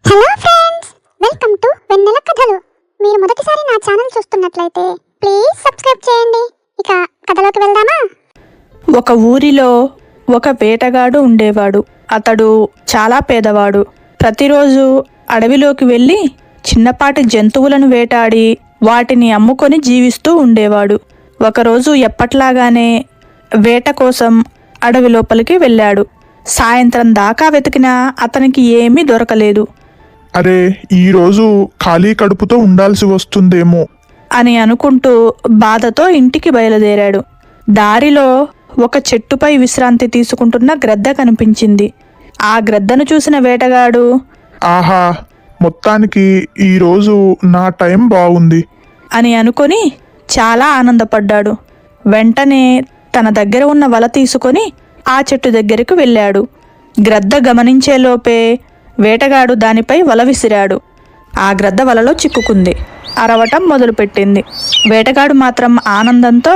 Hello friends, welcome to వెన్నెల కథలు. మీరు మొదటిసారి నా ఛానల్ చూస్తున్నట్లయితే ప్లీజ్ సబ్స్క్రైబ్ చేయండి. ఇక కథలోకి వెళ్దామా? ఒక ఊరిలో ఒక వేటగాడు ఉండేవాడు. అతడు చాలా పేదవాడు. ప్రతిరోజు అడవిలోకి వెళ్ళి చిన్నపాటి జంతువులను వేటాడి వాటిని అమ్ముకొని జీవిస్తూ ఉండేవాడు. ఒకరోజు ఎప్పట్లాగానే వేట కోసం అడవి లోపలికి వెళ్ళాడు. సాయంత్రం దాకా వెతికినా అతనికి ఏమీ దొరకలేదు. అరే, ఈరోజు ఖాళీ కడుపుతో ఉండాల్సి వస్తుందేమో అని అనుకుంటూ బాధతో ఇంటికి బయలుదేరాడు. దారిలో ఒక చెట్టుపై విశ్రాంతి తీసుకుంటున్న గ్రద్ద కనిపించింది. ఆ గ్రద్దను చూసిన వేటగాడు, ఆహా, మొత్తానికి ఈరోజు నా టైం బాగుంది అని అనుకొని చాలా ఆనందపడ్డాడు. వెంటనే తన దగ్గర ఉన్న వల తీసుకొని ఆ చెట్టు దగ్గరకు వెళ్ళాడు. గ్రద్ద గమనించేలోపే వేటగాడు దానిపై వల విసిరాడు. ఆ గ్రద్ద వలలో చిక్కుకుంది. అరవటం మొదలుపెట్టింది. వేటగాడు మాత్రం ఆనందంతో,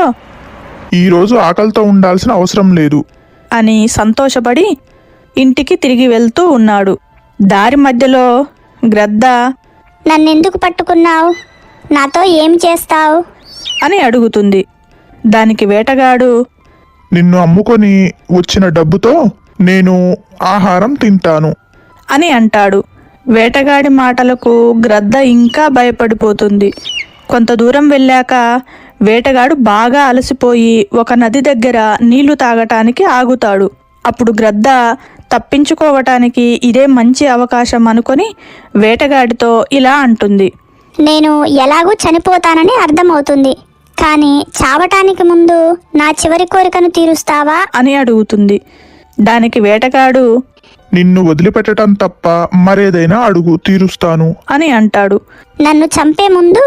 ఈరోజు ఆకలితో ఉండాల్సిన అవసరం లేదు అని సంతోషపడి ఇంటికి తిరిగి వెళ్తూ ఉన్నాడు. దారి మధ్యలో గ్రద్ద నన్నెందుకు పట్టుకున్నావు? నాతో ఏం చేస్తావు అని అడుగుతుంది. దానికి వేటగాడు, నిన్ను అమ్ముకొని వచ్చిన డబ్బుతో నేను ఆహారం తింటాను అని అంటాడు. వేటగాడి మాటలకు గ్రద్ద ఇంకా భయపడిపోతుంది. కొంత దూరం వెళ్ళాక వేటగాడు బాగా అలసిపోయి ఒక నది దగ్గర నీళ్లు తాగటానికి ఆగుతాడు. అప్పుడు గ్రద్ద తప్పించుకోవటానికి ఇదే మంచి అవకాశం అనుకొని వేటగాడితో ఇలా అంటుంది. నేను ఎలాగూ చనిపోతానని అర్థమవుతుంది, కానీ చావటానికి ముందు నా చివరి కోరికను తీరుస్తావా అని అడుగుతుంది. దానికి వేటగాడు, నిన్ను వదిలిపెట్టడం తప్ప మరేదైనా అడుగు, తీరుస్తాను అని అంటాడు. నన్ను చంపే ముందు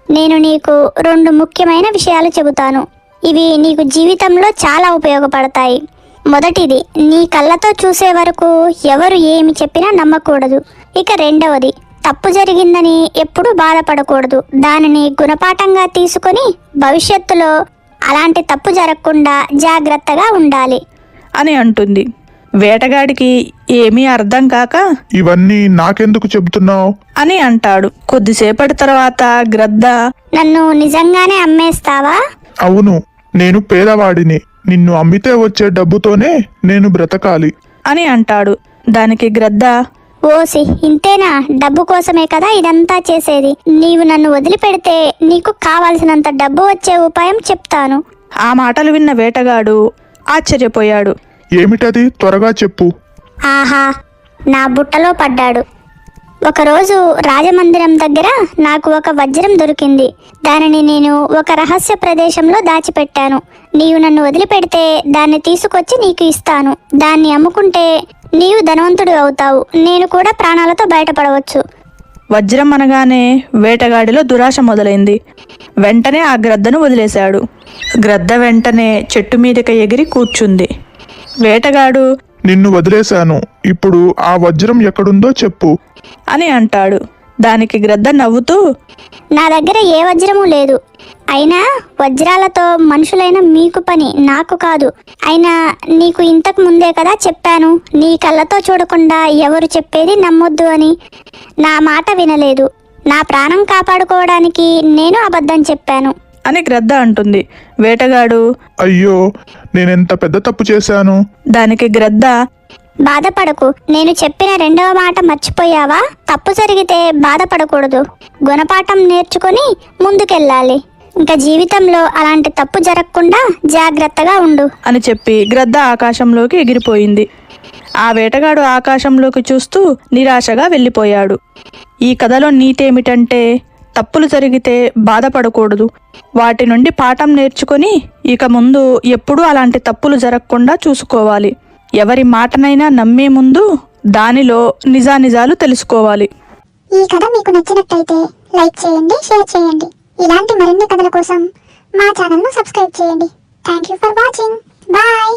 నేను నీకు 2 ముఖ్యమైన విషయాలు చెబుతాను. ఇవి నీకు జీవితంలో చాలా ఉపయోగపడతాయి. మొదటిది, నీ కళ్ళతో చూసే వరకు ఎవరు ఏమి చెప్పినా నమ్మకూడదు. ఇక రెండవది, తప్పు జరిగిందని ఎప్పుడూ బాధపడకూడదు. దానిని గుణపాఠంగా తీసుకొని భవిష్యత్తులో అలాంటి తప్పు జరగకుండా జాగ్రత్తగా ఉండాలి అని అంటుంది. వేటగాడికి ఏమీ అర్థం కాక, ఇవన్నీ నాకెందుకు చెబుతున్నావు అని అంటాడు. కొద్దిసేపటి తర్వాత గ్రద్ద, నన్ను నిజంగానే అమ్మేస్తావా? అవును, నేను పేదవాడిని. నిన్ను అమ్మితే వచ్చే డబ్బుతోనే నేను బ్రతకాలి అని అంటాడు. దానికి గ్రద్ద, ఓసి, ఇంతేనా? డబ్బు కోసమే కదా ఇదంతా చేసేది. నీవు నన్ను వదిలిపెడితే నీకు కావాల్సినంత డబ్బు వచ్చే ఉపాయం చెప్తాను. ఆ మాటలు విన్న వేటగాడు ఆశ్చర్యపోయాడు. ఏమిటది? త్వరగా చెప్పు. ఆహా, నా బుట్టలో పడ్డాడు. ఒకరోజు రాజమందిరం దగ్గర నాకు ఒక వజ్రం దొరికింది. దానిని నేను ఒక రహస్య ప్రదేశంలో దాచిపెట్టాను. నీవు నన్ను వదిలిపెడితే దాన్ని తీసుకొచ్చి నీకు ఇస్తాను. దాన్ని అమ్ముకుంటే నీవు ధనవంతుడు అవుతావు. నేను కూడా ప్రాణాలతో బయటపడవచ్చు. వజ్రం అనగానే వేటగాడిలో దురాశ మొదలైంది. వెంటనే ఆ గ్రద్దను వదిలేశాడు. గ్రద్ద వెంటనే చెట్టు మీదకి ఎగిరి కూర్చుంది. వేటగాడు, నిన్ను వదిలేశాను, ఇప్పుడు ఆ వజ్రం ఎక్కడుందో చెప్పు అని అంటాడు. దానికి గ్రద్ద నవ్వుతూ, నా దగ్గర ఏ వజ్రము లేదు. అయినా వజ్రాలతో మనుషులైన మీకు పని, నాకు కాదు. అయినా నీకు ఇంతకు ముందే కదా చెప్పాను, నీ కళ్ళతో చూడకుండా ఎవరు చెప్పేది నమ్మొద్దు అని. నా మాట వినలేదు. నా ప్రాణం కాపాడుకోవడానికి నేను అబద్ధం చెప్పాను అని గ్రద్ద అంటుంది. వేటగాడు, అయ్యో, నేనెంత పెద్ద తప్పు చేశాను. దానికి గ్రద్ద, బాధపడకు. నేను చెప్పిన 2వ మాట మర్చిపోయావా? తప్పు జరిగితే బాధపడకూడదు. గుణపాఠం నేర్చుకొని ముందుకెళ్ళాలి. ఇంకా జీవితంలో అలాంటి తప్పు జరగకుండా జాగ్రత్తగా ఉండు అని చెప్పి గ్రద్ద ఆకాశంలోకి ఎగిరిపోయింది. ఆ వేటగాడు ఆకాశంలోకి చూస్తూ నిరాశగా వెళ్ళిపోయాడు. ఈ కథలో నీతేమిటంటే, తప్పులు జరిగితే బాధపడకూడదు. వాటి నుండి పాఠం నేర్చుకొని ఇక ముందు ఎప్పుడూ అలాంటి తప్పులు జరగకుండా చూసుకోవాలి. ఎవరి మాటనైనా నమ్మే ముందు దానిలో నిజానిజాలు తెలుసుకోవాలి. ఈ కథ మీకు నచ్చినట్టయితే లైక్ చేయండి, షేర్ చేయండి. ఇలాంటి మరిన్ని కథల కోసం మా ఛానల్ను సబ్స్క్రైబ్ చేయండి. Thank you for watching. Bye.